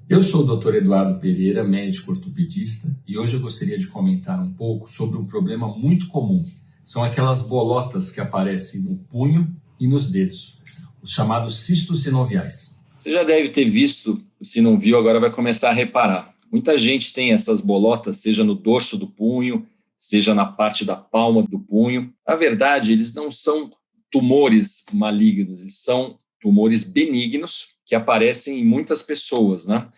Eu sou o Dr. Eduardo Pereira, médico ortopedista, e hoje eu gostaria de comentar um pouco sobre um problema muito comum. São aquelas bolotas que aparecem no punho e nos dedos, os chamados cistos sinoviais. Você já deve ter visto, se não viu, agora vai começar a reparar. Muita gente tem essas bolotas, seja no dorso do punho, seja na parte da palma do punho. Na verdade, eles não são tumores malignos, eles são tumores benignos que aparecem em muitas pessoas, né?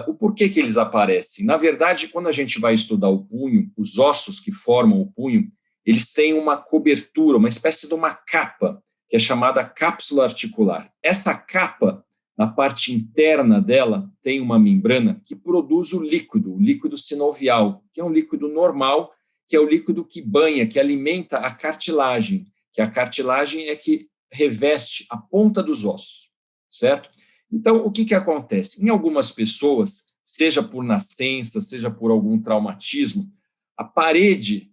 O porquê que eles aparecem? Na verdade, quando a gente vai estudar o punho, os ossos que formam o punho, eles têm uma cobertura, uma espécie de uma capa, que é chamada cápsula articular. Essa capa, na parte interna dela, tem uma membrana que produz o líquido sinovial, que é um líquido normal, que é o líquido que banha, que alimenta a cartilagem, que a cartilagem é que reveste a ponta dos ossos, certo? Então, o que acontece? Em algumas pessoas, seja por nascença, seja por algum traumatismo, a parede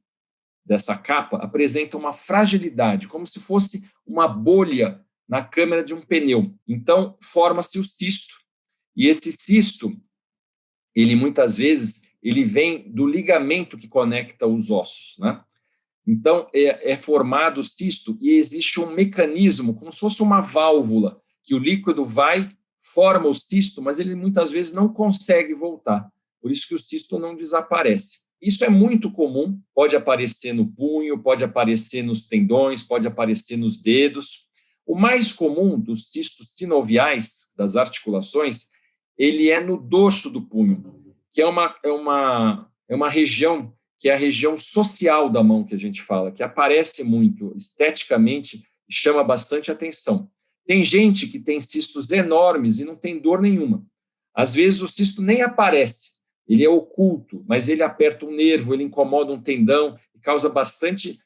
dessa capa apresenta uma fragilidade, como se fosse uma bolha na câmara de um pneu. Então, forma-se o cisto. E esse cisto, ele muitas vezes, ele vem do ligamento que conecta os ossos, né? Então, é formado o cisto e existe um mecanismo, como se fosse uma válvula, que o líquido vai, forma o cisto, mas ele muitas vezes não consegue voltar. Por isso que o cisto não desaparece. Isso é muito comum, pode aparecer no punho, pode aparecer nos tendões, pode aparecer nos dedos. O mais comum dos cistos sinoviais, das articulações, ele é no dorso do punho, que é uma região que é a região social da mão que a gente fala, que aparece muito esteticamente e chama bastante atenção. Tem gente que tem cistos enormes e não tem dor nenhuma. Às vezes o cisto nem aparece, ele é oculto, mas ele aperta um nervo, ele incomoda um tendão e causa bastante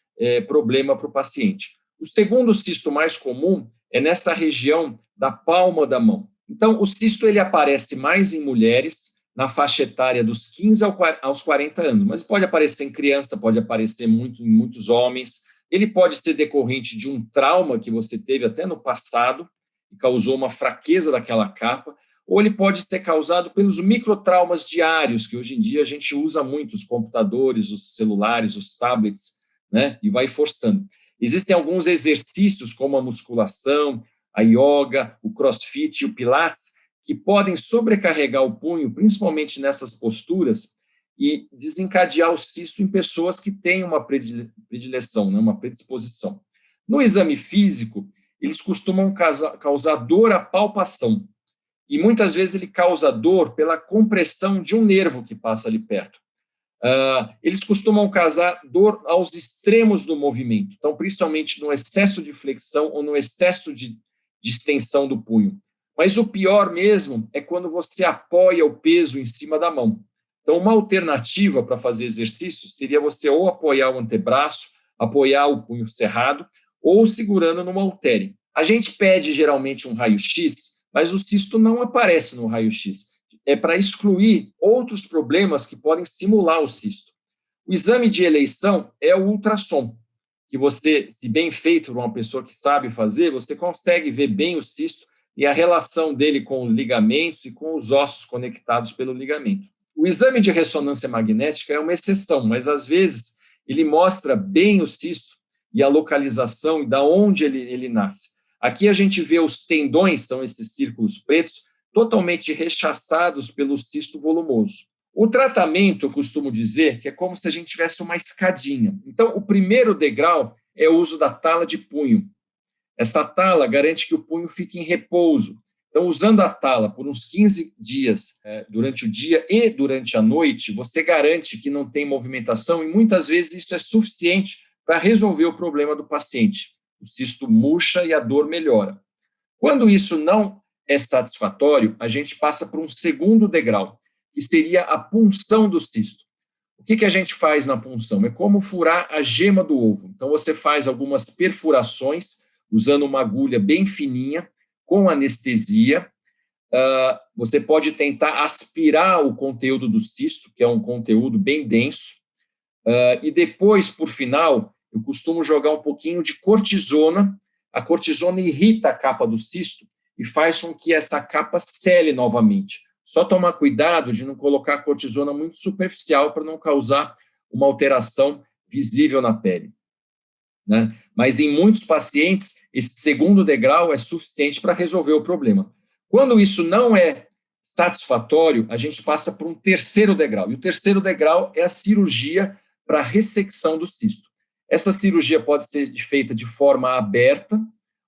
problema para o paciente. O segundo cisto mais comum é nessa região da palma da mão. Então, o cisto ele aparece mais em mulheres, na faixa etária dos 15 aos 40 anos, mas pode aparecer em criança, pode aparecer em muitos homens. Ele pode ser decorrente de um trauma que você teve até no passado, que causou uma fraqueza daquela capa, ou ele pode ser causado pelos microtraumas diários, que hoje em dia a gente usa muito, os computadores, os celulares, os tablets, né? E vai forçando. Existem alguns exercícios, como a musculação, a yoga, o crossfit e o pilates, que podem sobrecarregar o punho, principalmente nessas posturas, e desencadear o cisto em pessoas que têm uma predileção, né, uma predisposição. No exame físico, eles costumam causar dor à palpação, e muitas vezes ele causa dor pela compressão de um nervo que passa ali perto. Eles costumam causar dor aos extremos do movimento, então, principalmente no excesso de flexão ou no excesso de extensão do punho. Mas o pior mesmo é quando você apoia o peso em cima da mão. Então, uma alternativa para fazer exercício seria você ou apoiar o antebraço, apoiar o punho cerrado, ou segurando numa haltere. A gente pede geralmente um raio-x, mas o cisto não aparece no raio-x. É para excluir outros problemas que podem simular o cisto. O exame de eleição é o ultrassom, que você, se bem feito por uma pessoa que sabe fazer, você consegue ver bem o cisto e a relação dele com os ligamentos e com os ossos conectados pelo ligamento. O exame de ressonância magnética é uma exceção, mas às vezes ele mostra bem o cisto e a localização e da onde ele nasce. Aqui a gente vê os tendões, são esses círculos pretos, totalmente rechaçados pelo cisto volumoso. O tratamento, eu costumo dizer, que é como se a gente tivesse uma escadinha. Então, o primeiro degrau é o uso da tala de punho. Essa tala garante que o punho fique em repouso. Então, usando a tala por uns 15 dias durante o dia e durante a noite, você garante que não tem movimentação e muitas vezes isso é suficiente para resolver o problema do paciente. O cisto murcha e a dor melhora. Quando isso não é satisfatório, a gente passa por um segundo degrau, que seria a punção do cisto. O que a gente faz na punção? É como furar a gema do ovo. Então, você faz algumas perfurações, usando uma agulha bem fininha, com anestesia. Você pode tentar aspirar o conteúdo do cisto, que é um conteúdo bem denso. E depois, por final, eu costumo jogar um pouquinho de cortisona. A cortisona irrita a capa do cisto e faz com que essa capa cele novamente. Só tomar cuidado de não colocar cortisona muito superficial para não causar uma alteração visível na pele, né? Mas em muitos pacientes, esse segundo degrau é suficiente para resolver o problema. Quando isso não é satisfatório, a gente passa por um terceiro degrau. E o terceiro degrau é a cirurgia para ressecção do cisto. Essa cirurgia pode ser feita de forma aberta,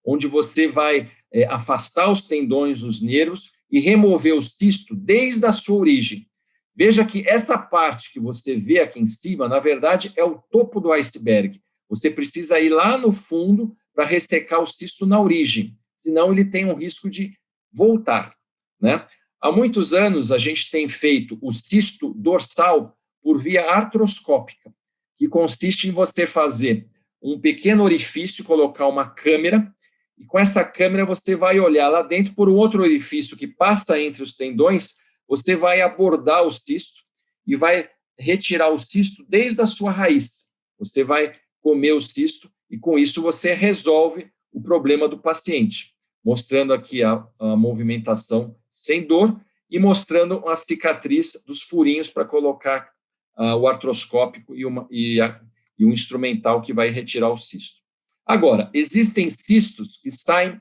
onde você vai afastar os tendões, os nervos e remover o cisto desde a sua origem. Veja que essa parte que você vê aqui em cima, na verdade, é o topo do iceberg. Você precisa ir lá no fundo para ressecar o cisto na origem, senão ele tem um risco de voltar, né? Há muitos anos a gente tem feito o cisto dorsal por via artroscópica, que consiste em você fazer um pequeno orifício, colocar uma câmera, e com essa câmera você vai olhar lá dentro por um outro orifício que passa entre os tendões, você vai abordar o cisto e vai retirar o cisto desde a sua raiz. Você vai comer o cisto e com isso você resolve o problema do paciente, mostrando aqui a movimentação sem dor e mostrando uma cicatriz dos furinhos para colocar o artroscópico e um instrumental que vai retirar o cisto. Agora, existem cistos que saem,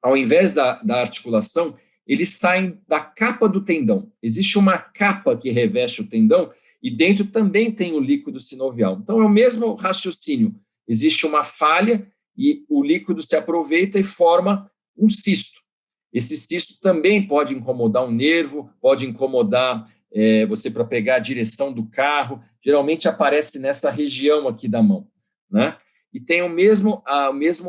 ao invés da articulação, eles saem da capa do tendão. Existe uma capa que reveste o tendão e dentro também tem o líquido sinovial. Então, é o mesmo raciocínio. Existe uma falha e o líquido se aproveita e forma um cisto. Esse cisto também pode incomodar um nervo, pode incomodar você para pegar a direção do carro. Geralmente aparece nessa região aqui da mão, né? E tem o mesmo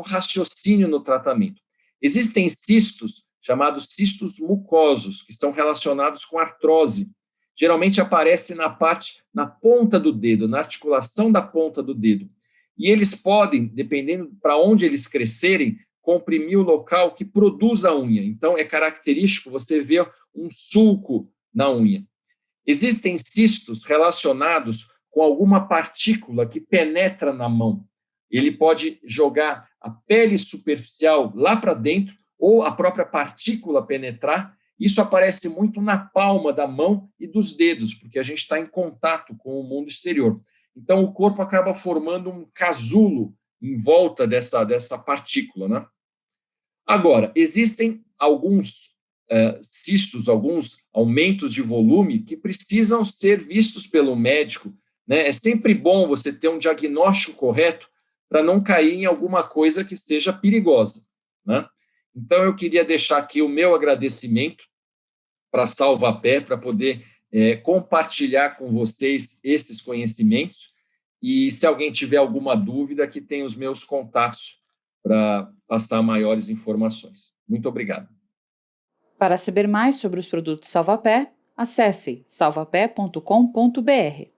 raciocínio no tratamento. Existem cistos chamados cistos mucosos, que estão relacionados com artrose. Geralmente aparece na ponta do dedo, na articulação da ponta do dedo. E eles podem, dependendo para onde eles crescerem, comprimir o local que produz a unha. Então, é característico você ver um sulco na unha. Existem cistos relacionados com alguma partícula que penetra na mão. Ele pode jogar a pele superficial lá para dentro ou a própria partícula penetrar. Isso aparece muito na palma da mão e dos dedos, porque a gente está em contato com o mundo exterior. Então, o corpo acaba formando um casulo em volta dessa partícula, né? Agora, existem alguns cistos, alguns aumentos de volume que precisam ser vistos pelo médico, né? É sempre bom você ter um diagnóstico correto para não cair em alguma coisa que seja perigosa, né? Então, eu queria deixar aqui o meu agradecimento para a Salvapé, para poder compartilhar com vocês esses conhecimentos. E se alguém tiver alguma dúvida, aqui tem os meus contatos para passar maiores informações. Muito obrigado. Para saber mais sobre os produtos Salvapé, acesse salvapé.com.br.